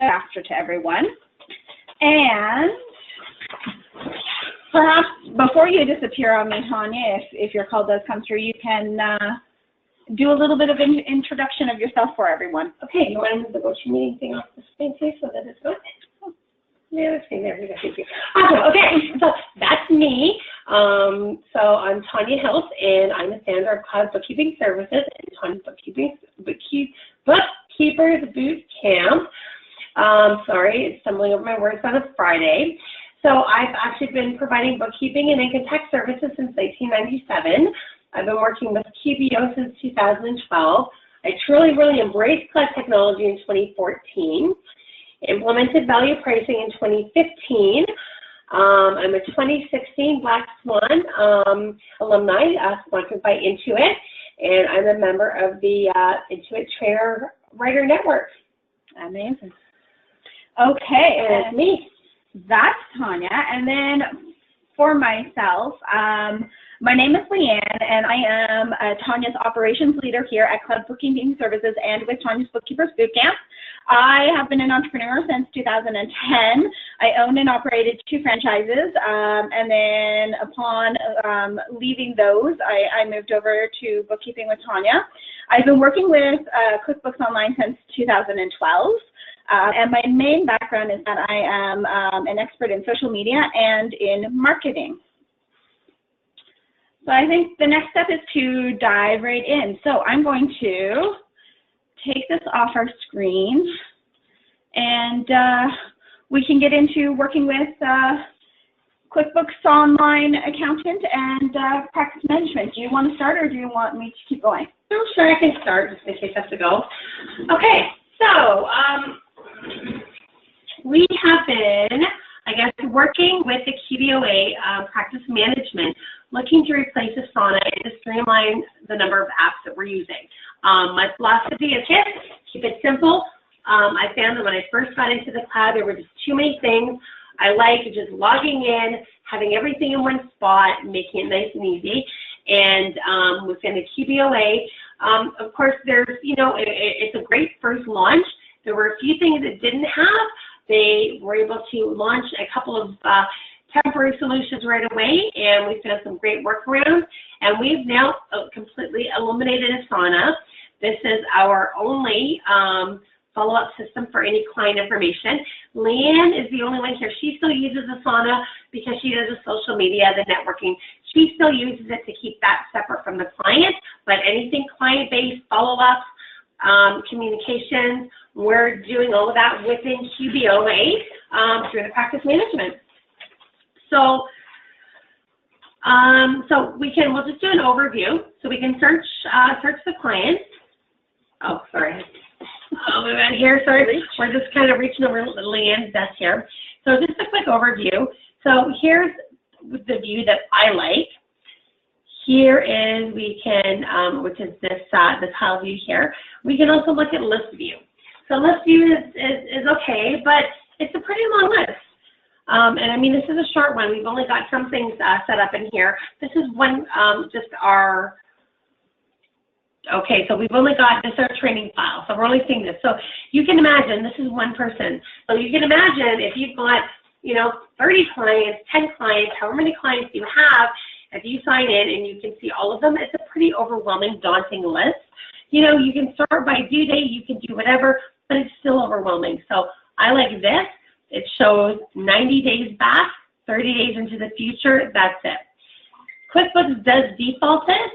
after to everyone. And perhaps before you disappear on me, Tanya, if your call does come through, you can do a little bit of introduction of yourself for everyone. Okay, you want to move the GoToMeeting thing off the screen, please, so that it's good? The other thing there, awesome. Okay, so that's me. So I'm Tanya Hills, and I'm the founder of Cloud Bookkeeping Services and Tanya's Bookkeepers Boot Camp. Sorry, stumbling over my words on a Friday. So I've actually been providing bookkeeping and income tax services since 1997. I've been working with QBOA since 2012. I truly, really embraced cloud technology in 2014. Implemented value pricing in 2015. I'm a 2016 Black Swan alumni, sponsored by Intuit, and I'm a member of the Intuit Trainer Writer Network. Amazing. Okay, and that's me. That's Tanya. And then for myself, my name is Leanne, and I am Tanya's operations leader here at Cloud Bookkeeping Services and with Tanya's Bookkeepers Bootcamp. I have been an entrepreneur since 2010. I owned and operated 2 franchises, and then upon leaving those, I moved over to bookkeeping with Tanya. I've been working with QuickBooks Online since 2012. And my main background is that I am an expert in social media and in marketing. So I think the next step is to dive right in. So I'm going to take this off our screen, and we can get into working with QuickBooks Online Accountant and Practice Management. Do you want to start, or do you want me to keep going? Oh, sure, I can start just in case I have to go. Okay, so we have been, I guess, working with the QBOA Practice Management, looking to replace Asana and to streamline the number of apps that we're using. My philosophy is here, keep it simple. I found that when I first got into the cloud, there were just too many things. I like just logging in, having everything in one spot, making it nice and easy. And within the QBOA, of course, there's, it's a great first launch. There were a few things it didn't have. They were able to launch a couple of temporary solutions right away, and we found some great workarounds. And we've now completely eliminated Asana. This is our only follow-up system for any client information. Leanne is the only one here. She still uses Asana because she does the social media, the networking. She still uses it to keep that separate from the client, but anything client-based, follow-ups, communications, we're doing all of that within QBOA through the practice management. So, we'll just do an overview. So we can search the client. Oh, sorry. We're right here. Sorry, we're just kind of reaching over Leanne's desk here. So just a quick overview. So here's the view that I like. Here is, we can, which is this tile view here. We can also look at list view. So list view is okay, but it's a pretty long list. And I mean, this is a short one. We've only got some things set up in here. This is one, just our, okay, so we've only got this our training file. So we're only seeing this. So you can imagine this is one person. So you can imagine if you've got, 30 clients, 10 clients, however many clients you have, if you sign in and you can see all of them, it's a pretty overwhelming, daunting list. You can sort by due date, you can do whatever, but it's still overwhelming. So I like this. It shows 90 days back, 30 days into the future, that's it. QuickBooks does default it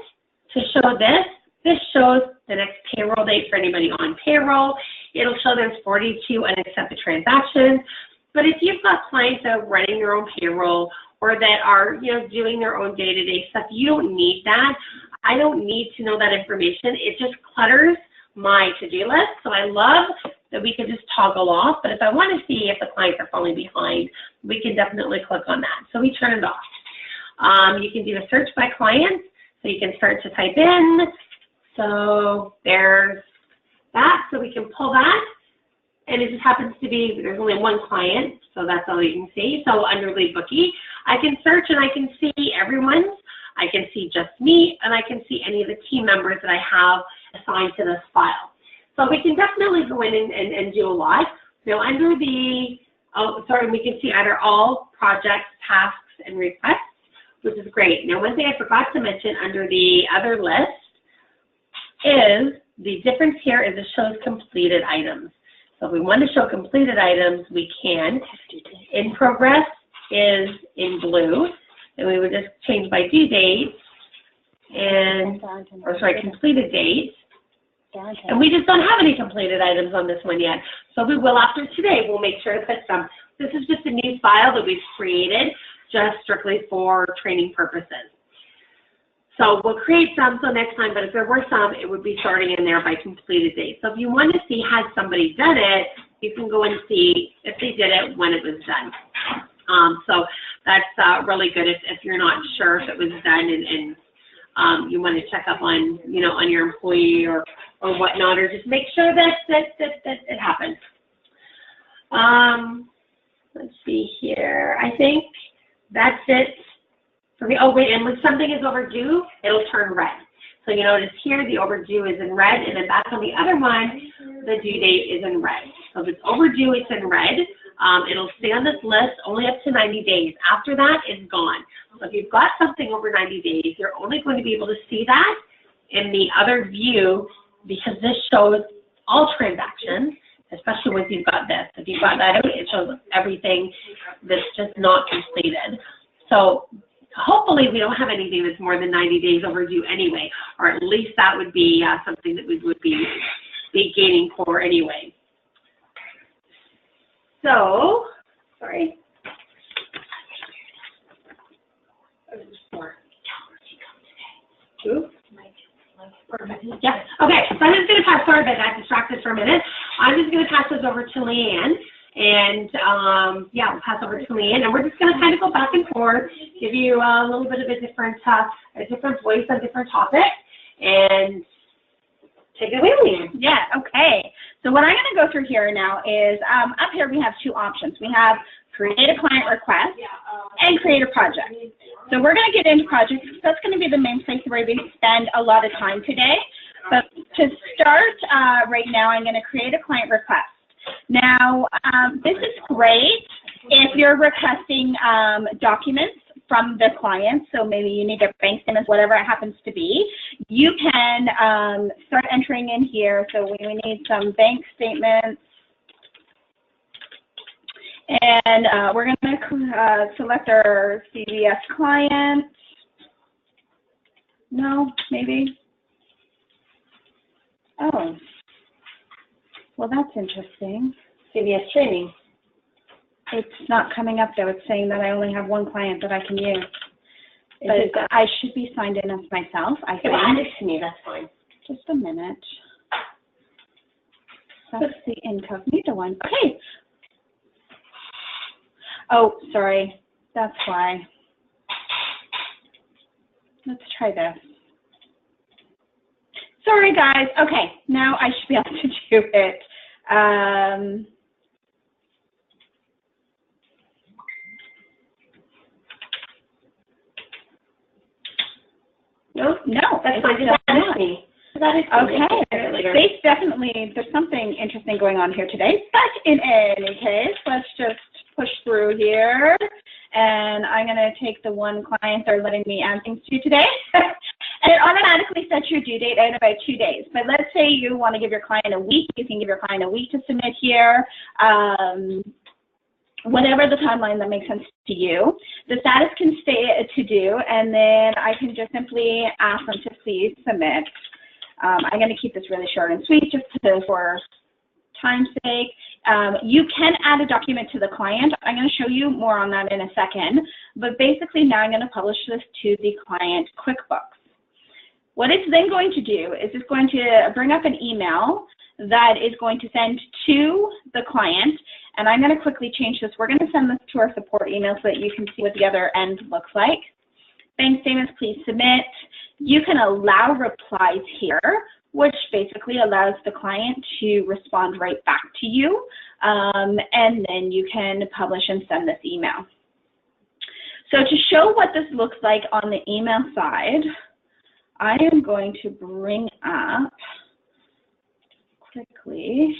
to show this. This shows the next payroll date for anybody on payroll. It'll show there's 42 unaccepted transactions. But if you've got clients that are running their own payroll or that are, doing their own day-to-day stuff, you don't need that. I don't need to know that information. It just clutters my to-do list. So I love that we can just toggle off. But if I want to see if the clients are falling behind, we can definitely click on that. So we turn it off. You can do a search by clients. So you can start to type in. So there's that. So we can pull that. And it just happens to be, there's only one client, so that's all you can see. So under Lead Bookie, I can search and I can see everyone's. I can see just me, and I can see any of the team members that I have assigned to this file. So we can definitely go in and do a lot. Now under the, we can see under all projects, tasks, and requests, which is great. Now one thing I forgot to mention under the other list is the difference here is it shows completed items. So if we want to show completed items, we can. In progress is in blue, and we would just change by due date and, completed date. And we just don't have any completed items on this one yet. So we will after today. We'll make sure to put some. This is just a new file that we've created just strictly for training purposes. So we'll create some so next time, but if there were some, it would be starting in there by completed date. So if you want to see has somebody done it, you can go and see if they did it when it was done. So that's really good if you're not sure if it was done and you want to check up on, on your employee or whatnot, or just make sure that it happened. Let's see here. I think that's it for me. Oh, wait, and when something is overdue, it'll turn red. So you notice here the overdue is in red, and then back on the other one, the due date is in red. So if it's overdue, it's in red. It'll stay on this list only up to 90 days. After that, it's gone. So if you've got something over 90 days, you're only going to be able to see that in the other view because this shows all transactions, especially once you've got this. If you've got that out, it shows everything that's just not completed. So hopefully we don't have anything that's more than 90 days overdue anyway, or at least that would be something that we would be gaining for anyway. So, sorry. Perfect. Yeah. Okay. So I'm just going to pass. Sorry about that. Distracted for a minute. I'm just going to pass this over to Leanne, and we'll pass over to Leanne, and we're just going to kind of go back and forth, give you a little bit of a different voice on different topics, and take it away, Leanne. Yeah. Okay. So what I'm going to go through here now is up here we have two options. We have create a client request and create a project. So we're going to get into projects because that's going to be the main place where we spend a lot of time today. But to start right now, I'm going to create a client request. Now, this is great if you're requesting documents from the client. So maybe you need their bank statements, whatever it happens to be. You can start entering in here. So we need some bank statements. And we're going to select our CVS client. No, maybe. Oh, well, that's interesting. CVS training. It's not coming up, though. It's saying that I only have one client that I can use. But I should be signed in as myself, I think. Add it to me, that's fine. Just a minute. That's the incognito one. Okay. Oh, sorry. That's why. Let's try this. Sorry, guys. Okay, now I should be able to do it. No, that's fine. Just add it to me. Okay. They definitely, there's something interesting going on here today. But in any case, let's just push through here. And I'm going to take the one client they're letting me add things to today. And it automatically sets your due date out about 2 days. But let's say you want to give your client a week. You can give your client a week to submit here. Whatever the timeline that makes sense to you. The status can stay to do, and then I can just simply ask them to please submit. I'm going to keep this really short and sweet just for time's sake. You can add a document to the client. I'm going to show you more on that in a second. But basically now I'm going to publish this to the client QuickBooks. What it's then going to do is it's going to bring up an email that is going to send to the client. And I'm going to quickly change this. We're going to send this to our support email so that you can see what the other end looks like. Bank statements, please submit. You can allow replies here, which basically allows the client to respond right back to you. And then you can publish and send this email. So to show what this looks like on the email side, I am going to bring up quickly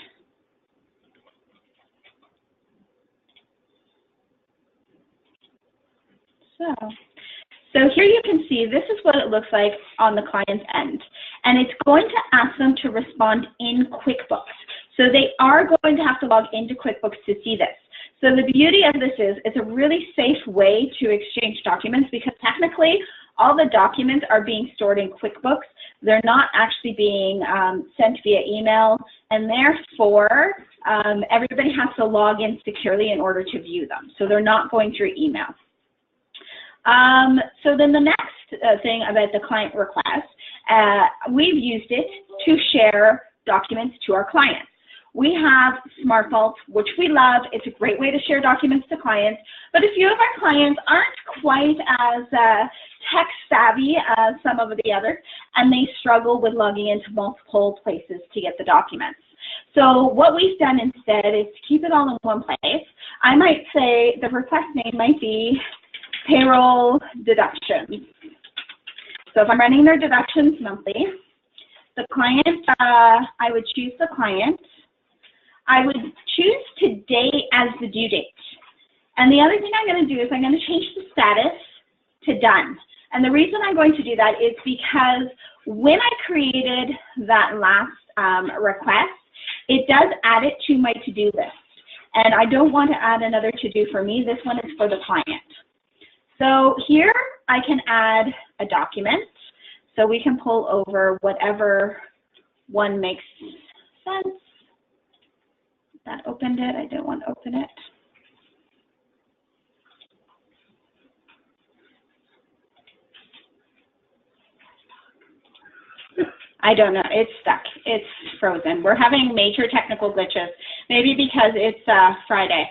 So here you can see this is what it looks like on the client's end. And it's going to ask them to respond in QuickBooks. So they are going to have to log into QuickBooks to see this. So the beauty of this is it's a really safe way to exchange documents because technically all the documents are being stored in QuickBooks. They're not actually being sent via email, and therefore everybody has to log in securely in order to view them. So they're not going through email. So then the next thing about the client request, we've used it to share documents to our clients. We have Smart Vault, which we love. It's a great way to share documents to clients. But a few of our clients aren't quite as tech savvy as some of the others, and they struggle with logging into multiple places to get the documents. So what we've done instead is to keep it all in one place. I might say the request name might be payroll deductions. So if I'm running their deductions monthly, the client, I would choose the client. I would choose today as the due date. And the other thing I'm going to do is I'm going to change the status to done. And the reason I'm going to do that is because when I created that last request, it does add it to my to-do list. And I don't want to add another to-do for me. This one is for the client. So here I can add a document. So we can pull over whatever one makes sense. That opened it. I don't want to open it. I don't know. It's stuck. It's frozen. We're having major technical glitches, maybe because it's Friday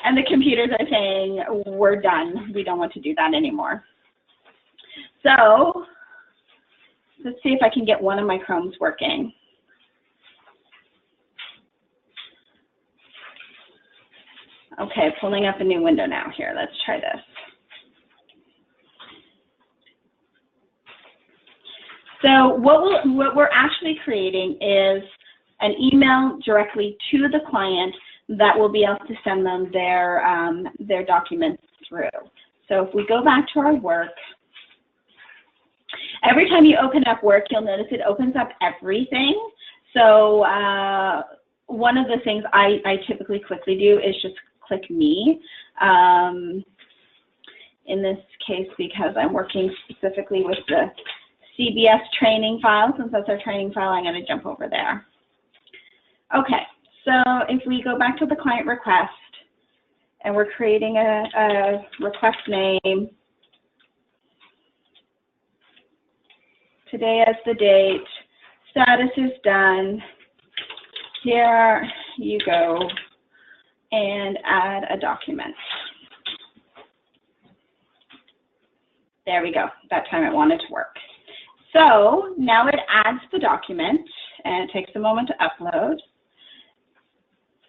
and the computers are saying we're done. We don't want to do that anymore. So let's see if I can get one of my Chromes working. Okay, pulling up a new window now here. Let's try this. So what we're actually creating is an email directly to the client that will be able to send them their documents through. So if we go back to our work, every time you open up work, you'll notice it opens up everything. So one of the things I typically quickly do is just click me. In this case, because I'm working specifically with the CBS training file, since that's our training file, I'm going to jump over there. Okay, so if we go back to the client request, and we're creating a request name, today as the date, status is done, here you go, and add a document. There we go. That time it wanted to work. So now it adds the document, and it takes a moment to upload.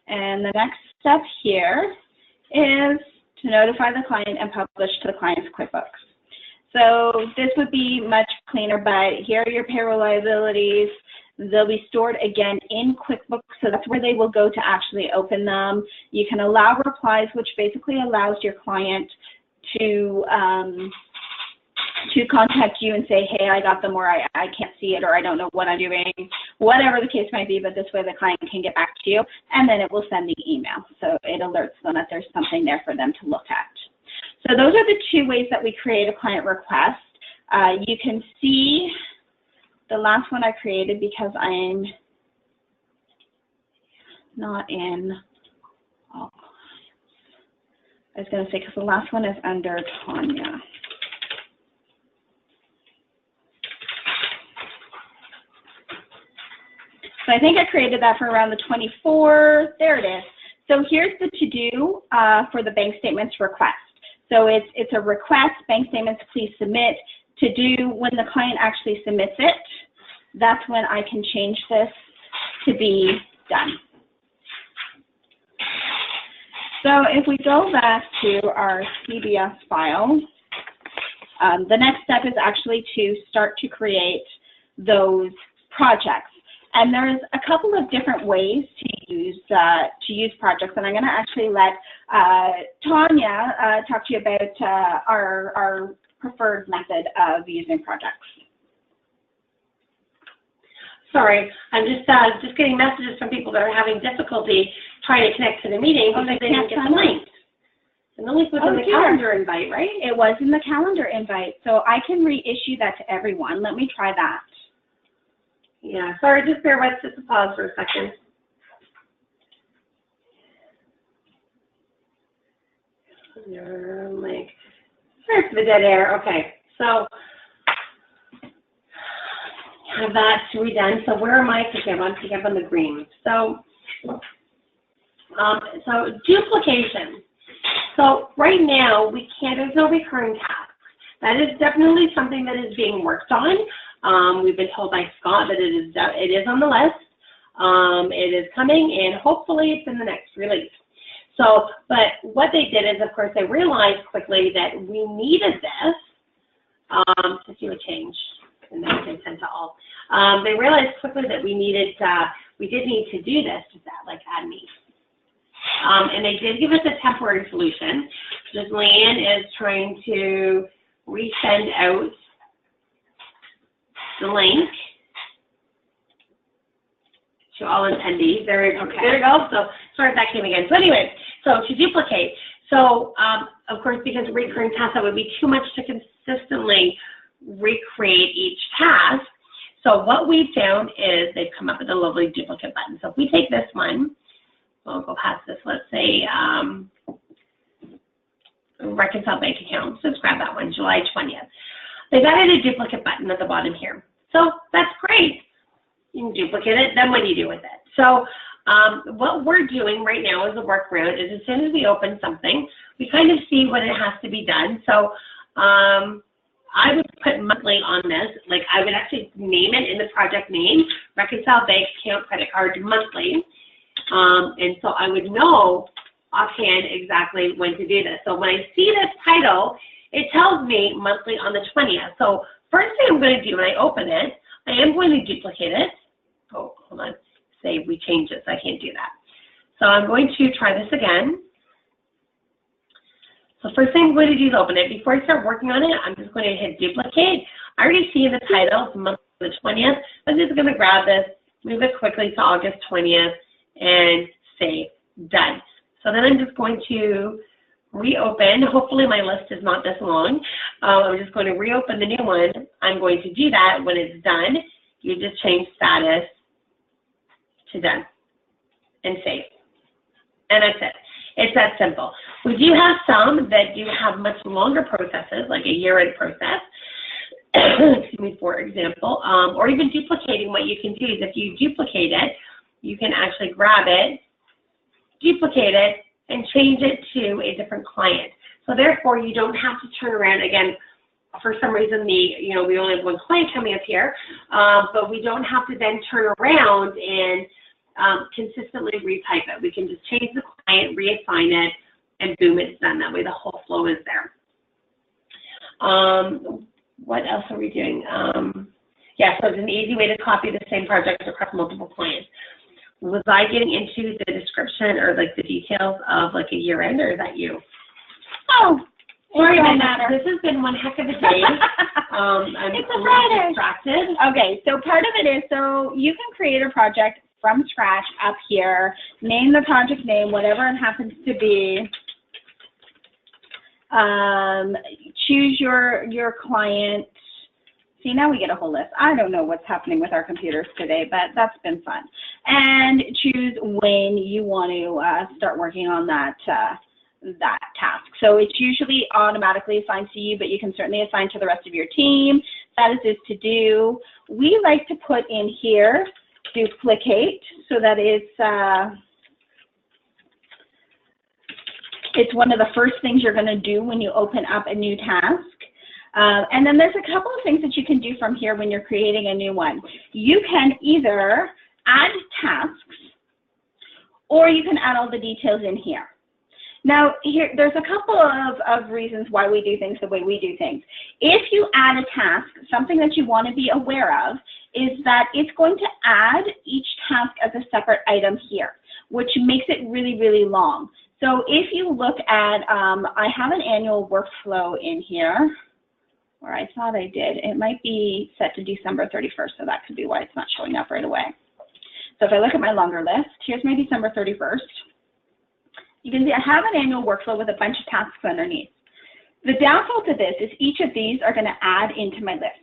And the next step here is to notify the client and publish to the client's QuickBooks. So this would be much cleaner, but here are your payroll liabilities. They'll be stored again in QuickBooks, so that's where they will go to actually open them. You can allow replies, which basically allows your client to contact you and say, hey, I got them, or I can't see it, or I don't know what I'm doing, whatever the case might be, but this way the client can get back to you, and then it will send the email. So it alerts them that there's something there for them to look at. So those are the two ways that we create a client request. You can see the last one I created because I'm not in all clients. I was going to say because the last one is under Tanya. So I think I created that for around the 24th. There it is. So here's the to-do for the bank statements request. So it's a request, bank statements, please submit. To do when the client actually submits it, that's when I can change this to be done. So if we go back to our CBS file, the next step is actually to start to create those projects. And there's a couple of different ways to use projects. And I'm going to actually let Tanya talk to you about our preferred method of using projects. Sorry, I'm just getting messages from people that are having difficulty trying to connect to the meeting because they didn't get the link. And the link was in the calendar invite, right? It was in the calendar invite, so I can reissue that to everyone. Let me try that. Yeah, sorry, just bear with us, just a pause for a second. Your link. There's the dead air. Okay, so have that redone. So where am I? Okay, I want to pick up on the green. So duplication. So right now we can't. There's no recurring tasks. That is definitely something that is being worked on. We've been told by Scott that it is on the list. It is coming, and hopefully it's in the next release. So, but what they did is, of course, they realized quickly that we needed this to do a change, and then we can send to all. They realized quickly that we did need to do this, just that, like add me. And they did give us a temporary solution, because Leanne is trying to resend out the link to all attendees. There we go. So sorry if that came again. So anyway, so to duplicate. So of course, because recurring tasks, that would be too much to consistently recreate each task. So what we found is they've come up with a lovely duplicate button. So if we take this one, we'll go past this. Let's say reconcile bank account. Let's grab that one, July 20th. They've added a duplicate button at the bottom here. So that's great. You can duplicate it, then what do you do with it? So what we're doing right now as a workaround is as soon as we open something, we kind of see what it has to be done. So I would put monthly on this, like I would actually name it in the project name, reconcile bank account credit card monthly. And so I would know offhand exactly when to do this. So when I see this title, it tells me monthly on the 20th. So first thing I'm going to do when I open it, I am going to duplicate it. Oh, hold on. Say we change this. I can't do that. So I'm going to try this again. So first thing I'm going to do is open it. Before I start working on it, I'm just going to hit duplicate. I already see the title, it's month on the 20th. I'm just going to grab this, move it quickly to August 20th, and say done. So then I'm just going to reopen. Hopefully my list is not this long. I'm just going to reopen the new one. I'm going to do that. When it's done, you just change status to done and save. And that's it. It's that simple. We do have some that do have much longer processes, like a year-end process, excuse me, for example, or even duplicating. What you can do is if you duplicate it, you can actually grab it, duplicate it, and change it to a different client. So therefore, you don't have to turn around again. For some reason, we only have one client coming up here, but we don't have to then turn around and consistently retype it. We can just change the client, reassign it, and boom, it's done. That way the whole flow is there. What else are we doing? Yeah, so it's an easy way to copy the same project across multiple clients. Was I getting into the description or like the details of like a year end, or is that you? Oh, sorry about that. This has been one heck of a day. I'm it's a Friday. Distracted. Okay, so part of it is, so you can create a project from scratch up here, name the project name, whatever it happens to be, choose your client. See, now we get a whole list. I don't know what's happening with our computers today, but that's been fun. And choose when you want to start working on that task. So it's usually automatically assigned to you, but you can certainly assign to the rest of your team. Status is to do. We like to put in here duplicate, so that it's one of the first things you're going to do when you open up a new task. And then there's a couple of things that you can do from here when you're creating a new one. You can either add tasks, or you can add all the details in here. Now, there's a couple of reasons why we do things the way we do things. If you add a task, something that you want to be aware of is that it's going to add each task as a separate item here. which makes it really, really long. So if you look at, I have an annual workflow in here, or I thought I did. It might be set to December 31st, so that could be why it's not showing up right away. So if I look at my longer list, here's my December 31st. You can see I have an annual workflow with a bunch of tasks underneath. The downfall to this is each of these are going to add into my list.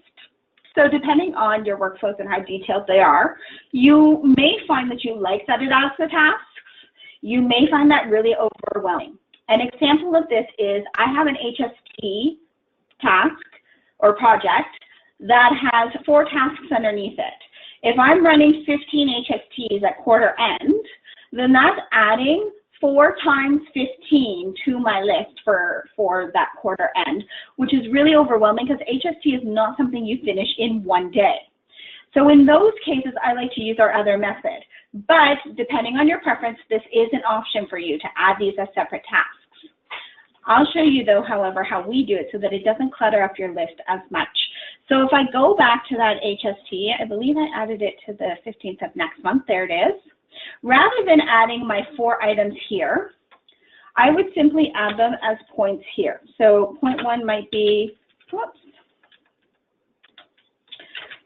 So depending on your workflows and how detailed they are, you may find that you like that it adds the tasks. You may find that really overwhelming. An example of this is I have an HST task or project that has 4 tasks underneath it. If I'm running 15 HSTs at quarter end, then that's adding 4 times 15 to my list for that quarter end, which is really overwhelming because HST is not something you finish in one day. So in those cases, I like to use our other method. But depending on your preference, this is an option for you to add these as separate tasks. I'll show you though, however, how we do it so that it doesn't clutter up your list as much. So if I go back to that HST, I believe I added it to the 15th of next month, there it is. Rather than adding my 4 items here, I would simply add them as points here. So point 1 might be, whoops,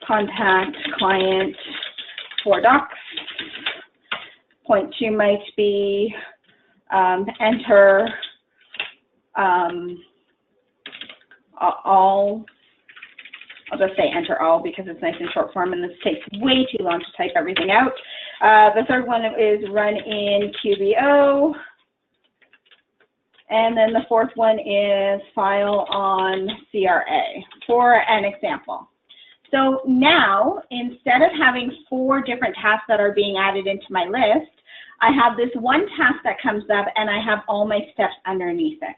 contact client for docs. Point 2 might be enter all. I'll just say enter all because it's nice and short form and this takes way too long to type everything out. The third one is run in QBO. And then the fourth one is file on CRA for an example. So now, instead of having 4 different tasks that are being added into my list, I have this one task that comes up and I have all my steps underneath it.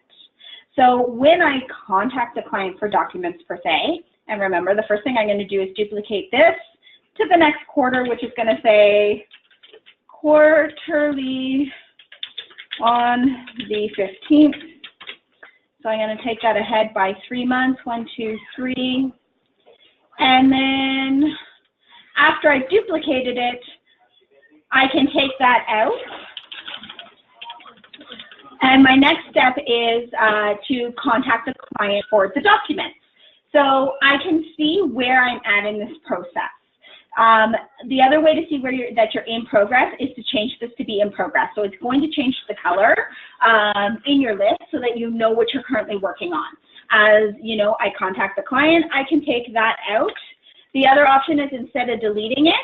So when I contact the client for documents per se, and remember the first thing I'm going to do is duplicate this to the next quarter, which is going to say quarterly on the 15th. So I'm going to take that ahead by 3 months, 1, 2, 3. And then after I've duplicated it, I can take that out. And my next step is to contact the client for the documents. So I can see where I'm at in this process. The other way to see where that you're in progress is to change this to be in progress. So it's going to change the color in your list so that you know what you're currently working on. As you know, I contact the client, I can take that out. The other option is instead of deleting it,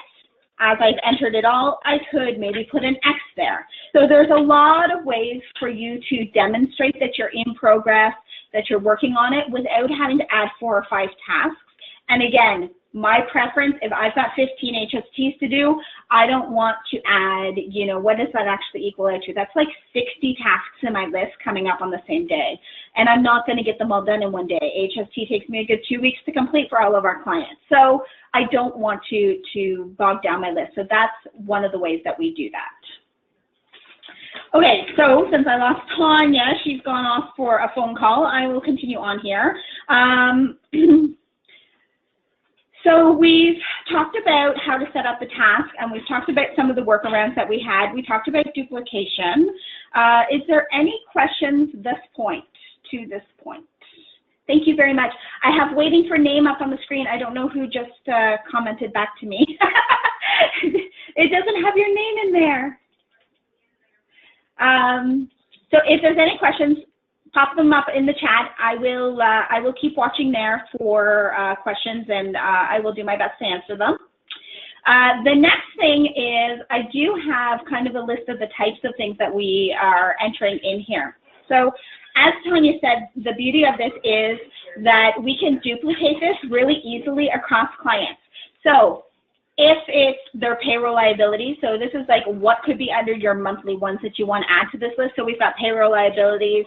as I've entered it all, I could maybe put an X there. So there's a lot of ways for you to demonstrate that you're in progress, that you're working on it without having to add 4 or 5 tasks. And again, my preference, if I've got 15 HSTs to do, I don't want to add, you know, what does that actually equal out to? That's like 60 tasks in my list coming up on the same day. And I'm not going to get them all done in one day. HST takes me a good 2 weeks to complete for all of our clients. So I don't want to bog down my list. So that's one of the ways that we do that. Okay, so since I lost Tanya, she's gone off for a phone call. I will continue on here. So we've talked about how to set up the task, and we've talked about some of the workarounds that we had. We talked about duplication. Is there any questions to this point? Thank you very much. I have waiting for name up on the screen. I don't know who just commented back to me. It doesn't have your name in there. So if there's any questions, pop them up in the chat. I will keep watching there for questions, and I will do my best to answer them. The next thing is I do have kind of a list of the types of things that we are entering in here. So as Tanya said, the beauty of this is that we can duplicate this really easily across clients. So if it's their payroll liability, so this is like what could be under your monthly ones that you want to add to this list. So we've got payroll liabilities,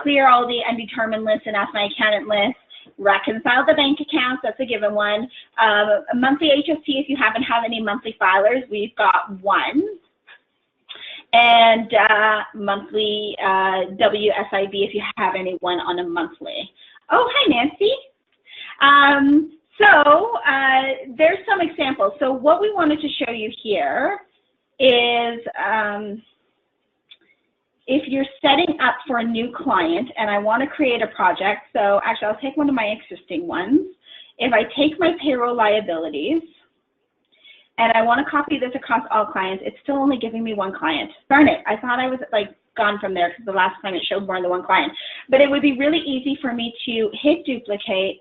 clear all the undetermined lists and ask my accountant list, reconcile the bank accounts, that's a given one. Monthly HST, if you haven't had any monthly filers, we've got one. And monthly WSIB, if you have anyone on a monthly. Oh, hi, Nancy. So there's some examples. So what we wanted to show you here is if you're setting up for a new client and I want to create a project, so actually I'll take one of my existing ones. If I take my payroll liabilities and I want to copy this across all clients, it's still only giving me one client. Darn it, I thought I was like gone from there because the last time it showed more than one client. But it would be really easy for me to hit duplicate,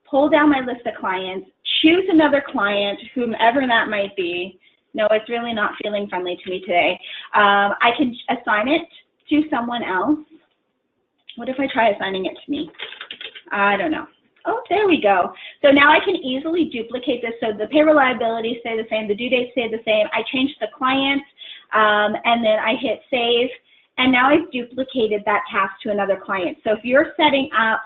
pull down my list of clients, choose another client, whomever that might be. No, it's really not feeling friendly to me today. I can assign it to someone else. What if I try assigning it to me? I don't know. Oh, there we go. So now I can easily duplicate this. So the payroll liabilities stay the same, the due dates stay the same. I change the client, and then I hit save. And now I've duplicated that task to another client. So if you're setting up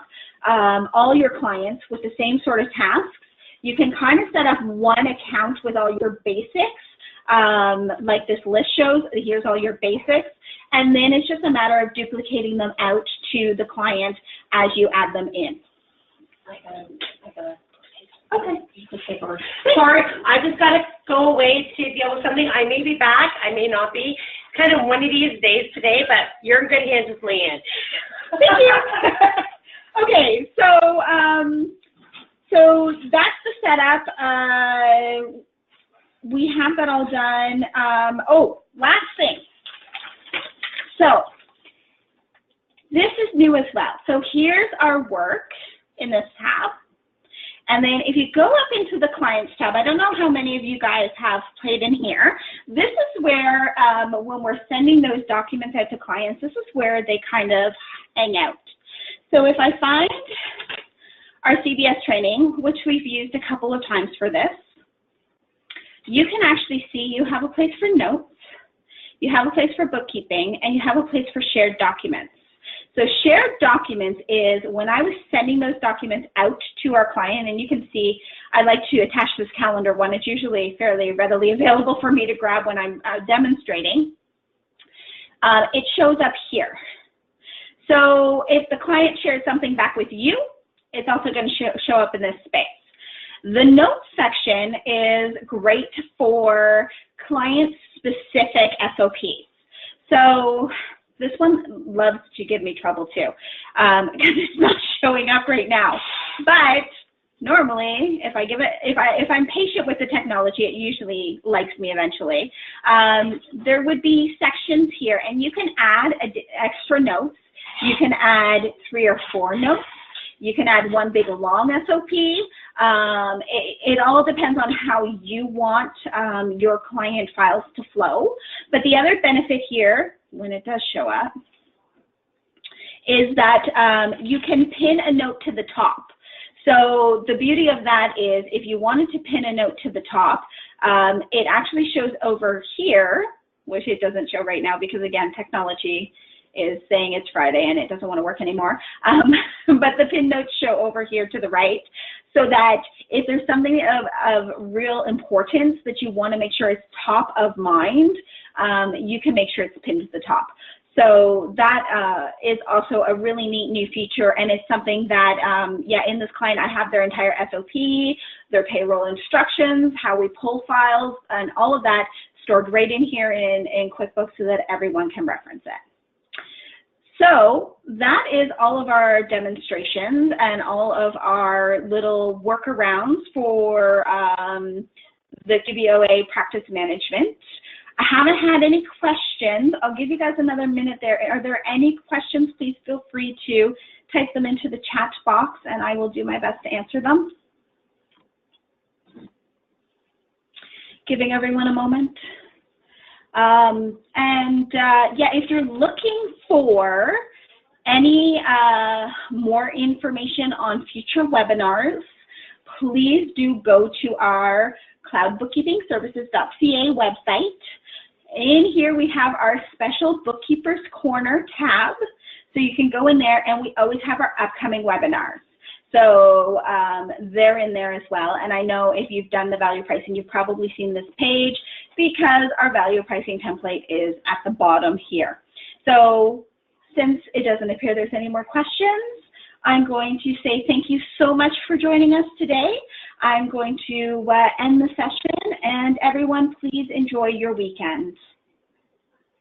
all your clients with the same sort of tasks, you can kind of set up one account with all your basics, like this list shows. Here's all your basics. And then it's just a matter of duplicating them out to the client as you add them in. Okay. Sorry, I just got to go away to deal with something. I may be back. I may not be. Kind of one of these days today, but you're in good hands with Leanne. Thank you. Okay, so that's the setup. We have that all done. Oh, last thing. So this is new as well. So here's our work in this tab. And then if you go up into the Clients tab, I don't know how many of you guys have played in here. This is where, when we're sending those documents out to clients, this is where they kind of hang out. So if I find our CBS training, which we've used a couple of times for this, you can actually see you have a place for notes, you have a place for bookkeeping, and you have a place for shared documents. So shared documents is when I was sending those documents out to our client, and you can see I like to attach this calendar one. It's usually fairly readily available for me to grab when I'm demonstrating. It shows up here. So if the client shared something back with you, it's also going to show up in this space. The notes section is great for client-specific SOPs. So this one loves to give me trouble too, because it's not showing up right now. But normally, if I'm patient with the technology, it usually likes me eventually. There would be sections here, and you can add extra notes. You can add 3 or 4 notes. You can add one big long SOP. It all depends on how you want your client files to flow. But the other benefit here, when it does show up, is that you can pin a note to the top. So the beauty of that is if you wanted to pin a note to the top, it actually shows over here, which it doesn't show right now because, again, technology is saying it's Friday and it doesn't want to work anymore. But the pin notes show over here to the right, so that if there's something of real importance that you want to make sure is top of mind, you can make sure it's pinned to the top. So that is also a really neat new feature, and it's something that, yeah, in this client I have their entire SOP, their payroll instructions, how we pull files, and all of that stored right in here in QuickBooks so that everyone can reference it. So that is all of our demonstrations and all of our little workarounds for the QBOA practice management. I haven't had any questions. I'll give you guys another minute there. Are there any questions? Please feel free to type them into the chat box and I will do my best to answer them. Giving everyone a moment. Yeah, if you're looking for any more information on future webinars, please do go to our cloudbookkeepingservices.ca website. In here we have our special Bookkeepers Corner tab, so you can go in there, and we always have our upcoming webinars. So they're in there as well, and I know if you've done the value pricing, you've probably seen this page because our value pricing template is at the bottom here. So since it doesn't appear there's any more questions, I'm going to say thank you so much for joining us today. I'm going to end the session, and everyone, please enjoy your weekend.